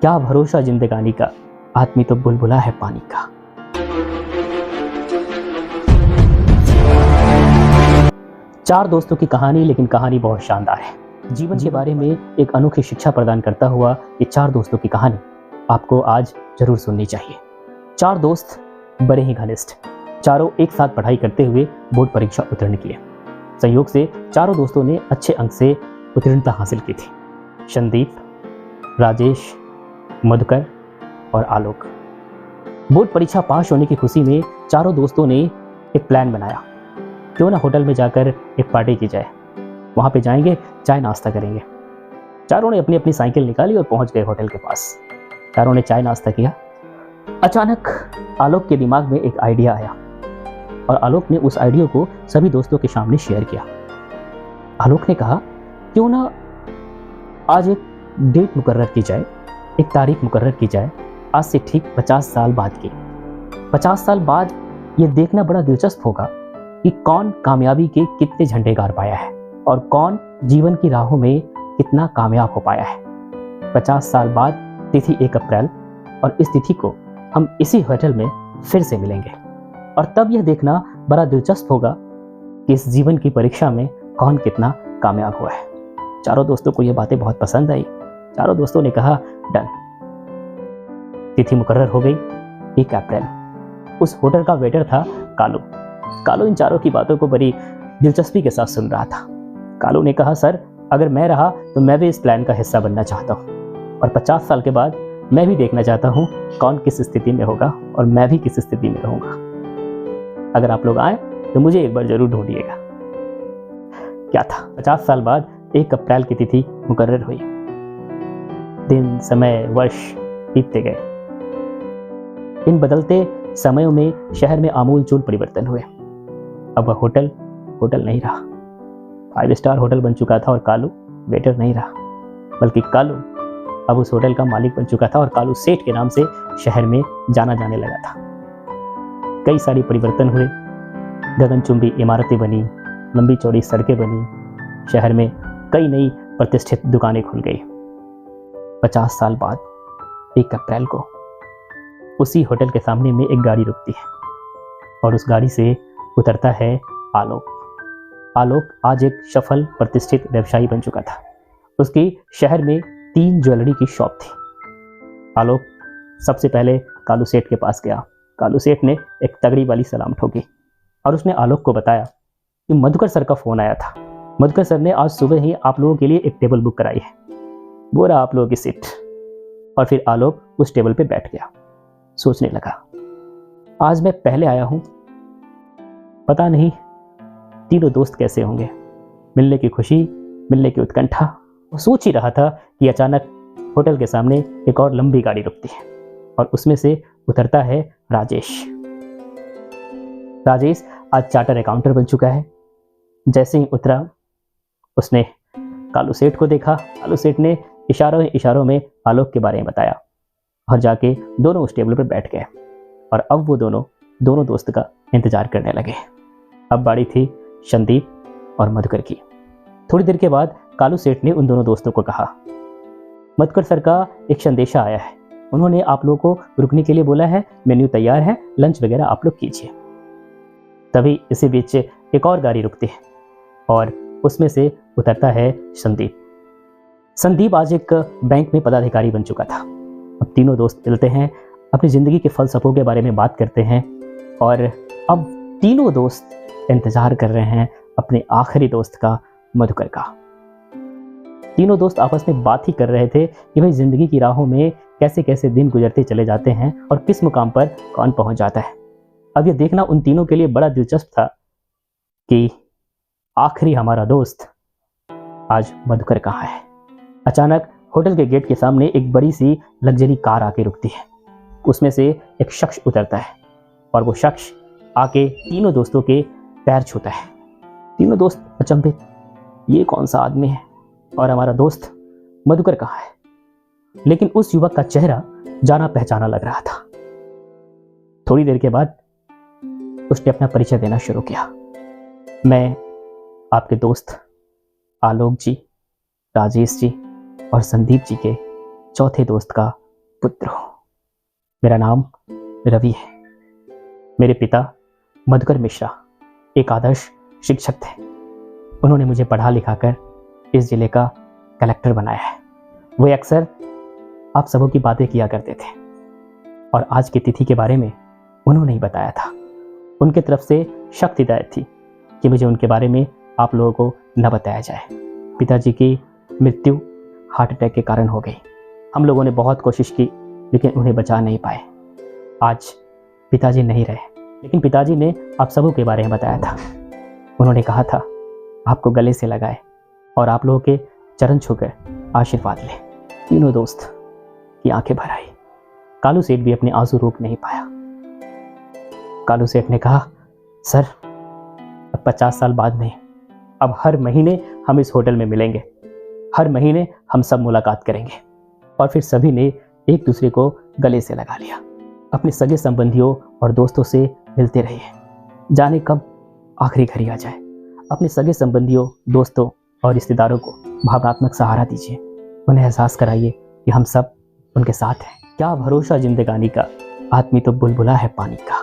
क्या भरोसा जिंदगानी का, आदमी तो बुलबुला है पानी का। चार दोस्तों की कहानी, लेकिन कहानी बहुत शानदार है। जीवन के बारे में एक अनोखी शिक्षा प्रदान करता हुआ ये चार दोस्तों की कहानी आपको आज जरूर सुननी चाहिए। चार दोस्त बड़े ही घनिष्ठ, चारों एक साथ पढ़ाई करते हुए बोर्ड परीक्षा उत्तीर्ण किए। संयोग से चारों दोस्तों ने अच्छे अंक से उत्तीर्णता हासिल की थी। संदीप, राजेश, मधुकर और आलोक। बोर्ड परीक्षा पास होने की खुशी में चारों दोस्तों ने एक प्लान बनाया, क्यों ना होटल में जाकर एक पार्टी की जाए। वहाँ पे जाएंगे, चाय नाश्ता करेंगे। चारों ने अपनी अपनी साइकिल निकाली और पहुँच गए होटल के पास। चारों ने चाय नाश्ता किया। अचानक आलोक के दिमाग में एक आइडिया आया और आलोक ने उस आइडिया को सभी दोस्तों के सामने शेयर किया। आलोक ने कहा, क्यों ना आज एक डेट मुकर्रर की जाए, एक तारीख मुकर्रर की जाए, आज से ठीक 50 साल बाद की। 50 साल बाद ये देखना बड़ा दिलचस्प होगा कि कौन कामयाबी के कितने झंडे गाड़ पाया है और कौन जीवन की राहों में कितना कामयाब हो पाया है। 50 साल बाद तिथि 1 अप्रैल, और इस तिथि को हम इसी होटल में फिर से मिलेंगे और तब यह देखना बड़ा दिलचस्प होगा कि इस जीवन की परीक्षा में कौन कितना कामयाब हुआ है। चारों दोस्तों को यह बातें बहुत पसंद आई। चारों दोस्तों ने कहा, डन। तिथि मुकर्रर हो गई 1 अप्रैल। उस होटल का वेटर था कालू। कालू इन चारों की बातों को बड़ी दिलचस्पी के साथ सुन रहा था। कालू ने कहा, सर, अगर मैं रहा तो मैं भी इस प्लान का हिस्सा बनना चाहता हूँ और 50 साल के बाद मैं भी देखना चाहता हूँ कौन किस स्थिति में होगा और मैं भी किस स्थिति में रहूंगा। अगर आप लोग आए तो मुझे एक बार जरूर ढूंढिएगा। क्या था, 50 साल बाद 1 अप्रैल की तिथि मुकर्रर हुई। दिन, समय, वर्ष बीतते गए। इन बदलते समयों में शहर में आमूल-चूल परिवर्तन हुए। अब वह होटल नहीं रहा। 5 स्टार होटल बन चुका था और कालू वेटर नहीं रहा, बल्कि कालू अब उस होटल का मालिक बन चुका था और कालू सेठ के नाम से शहर में जाना जाने लगा था। कई सारी परिवर्तन हुए। गगनचुंबी इमारतें बनी, लंबी चौड़ी सड़कें बनी, शहर में कई नई प्रतिष्ठित दुकानें खुल गई। 50 साल बाद 1 अप्रैल को उसी होटल के सामने में एक गाड़ी रुकती है और उस गाड़ी से उतरता है आलोक। आलोक आज एक सफल प्रतिष्ठित व्यवसायी बन चुका था। उसकी शहर में 3 ज्वेलरी की शॉप थी। आलोक सबसे पहले कालू सेठ के पास गया। कालू सेठ ने एक तगड़ी वाली सलाम ठोकी और उसने आलोक को बताया कि मधुकर सर का फोन आया था। मधुकर सर ने आज सुबह ही आप लोगों के लिए एक टेबल बुक कराई है, वो रहा आप लोगों की सीट। और फिर आलोक उस टेबल पे बैठ गया। सोचने लगा, आज मैं पहले आया हूं, पता नहीं तीनों दोस्त कैसे होंगे। मिलने की खुशी, मिलने की उत्कंठा। वो सोच ही रहा था कि अचानक होटल के सामने एक और लंबी गाड़ी रुकती है और उसमें से उतरता है राजेश। राजेश आज चार्टर अकाउंटेंट बन चुका है। जैसे ही उतरा उसने कालू सेठ को देखा। कालू सेठ ने इशारों में आलोक के बारे में बताया और जाके दोनों उस टेबल पर बैठ गए और अब वो दोनों दोस्त का इंतजार करने लगे। अब बारी थी संदीप और मधुकर की। थोड़ी देर के बाद कालू सेठ ने उन दोनों दोस्तों को कहा, मधुकर सर का एक संदेशा आया है। उन्होंने आप लोगों को रुकने के लिए बोला है, मेन्यू तैयार है, लंच वगैरह आप लोग कीजिए। तभी इसी बीच एक और गाड़ी रुकती है और उसमें से उतरता है संदीप। संदीप आज एक बैंक में पदाधिकारी बन चुका था। अब तीनों दोस्त मिलते हैं, अपनी जिंदगी के फलसफों के बारे में बात करते हैं और अब तीनों दोस्त इंतजार कर रहे हैं अपने आखिरी दोस्त का, मधुकर का। तीनों दोस्त आपस में बात ही कर रहे थे कि भाई जिंदगी की राहों में कैसे कैसे दिन गुजरते चले जाते हैं और किस मुकाम पर कौन पहुंच जाता है। अब यह देखना उन तीनों के लिए बड़ा दिलचस्प था कि आखिरी हमारा दोस्त आज मधुकर कहाँ है। अचानक होटल के गेट के सामने एक बड़ी सी लग्जरी कार आके रुकती है। उसमें से एक शख्स उतरता है और वो शख्स आके तीनों दोस्तों के पैर छूता है। तीनों दोस्त अचंभित, ये कौन सा आदमी है और हमारा दोस्त मधुकर कहाँ है। लेकिन उस युवक का चेहरा जाना पहचाना लग रहा था। थोड़ी देर के बाद उसने अपना परिचय देना शुरू किया। मैं आपके दोस्त आलोक जी, राजेश जी और संदीप जी के चौथे दोस्त का पुत्र हूँ। मेरा नाम रवि है। मेरे पिता मधुकर मिश्रा एक आदर्श शिक्षक थे। उन्होंने मुझे पढ़ा लिखा कर इस जिले का कलेक्टर बनाया है। वो अक्सर आप सबों की बातें किया करते थे और आज की तिथि के बारे में उन्होंने ही बताया था। उनके तरफ से सख्त हिदायत थी कि मुझे उनके बारे में आप लोगों को न बताया जाए। पिताजी की मृत्यु हार्ट अटैक के कारण हो गई। हम लोगों ने बहुत कोशिश की लेकिन उन्हें बचा नहीं पाए। आज पिताजी नहीं रहे, लेकिन पिताजी ने आप सबों के बारे में बताया था। उन्होंने कहा था आपको गले से लगाए और आप लोगों के चरण छूकर आशीर्वाद ले। तीनों दोस्त की आंखें भर आई। कालू सेठ भी अपने आंसू रोक नहीं पाया। कालू सेठ ने कहा, सर अब 50 साल बाद नहीं, अब हर महीने हम इस होटल में मिलेंगे, हर महीने हम सब मुलाकात करेंगे। और फिर सभी ने एक दूसरे को गले से लगा लिया। अपने सगे संबंधियों और दोस्तों से मिलते रहिए, जाने कब आखिरी घड़ी आ जाए। अपने सगे संबंधियों, दोस्तों और रिश्तेदारों को भावनात्मक सहारा दीजिए। उन्हें एहसास कराइए कि हम सब उनके साथ हैं। क्या भरोसा जिंदगानी का, आदमी तो बुलबुला है पानी का।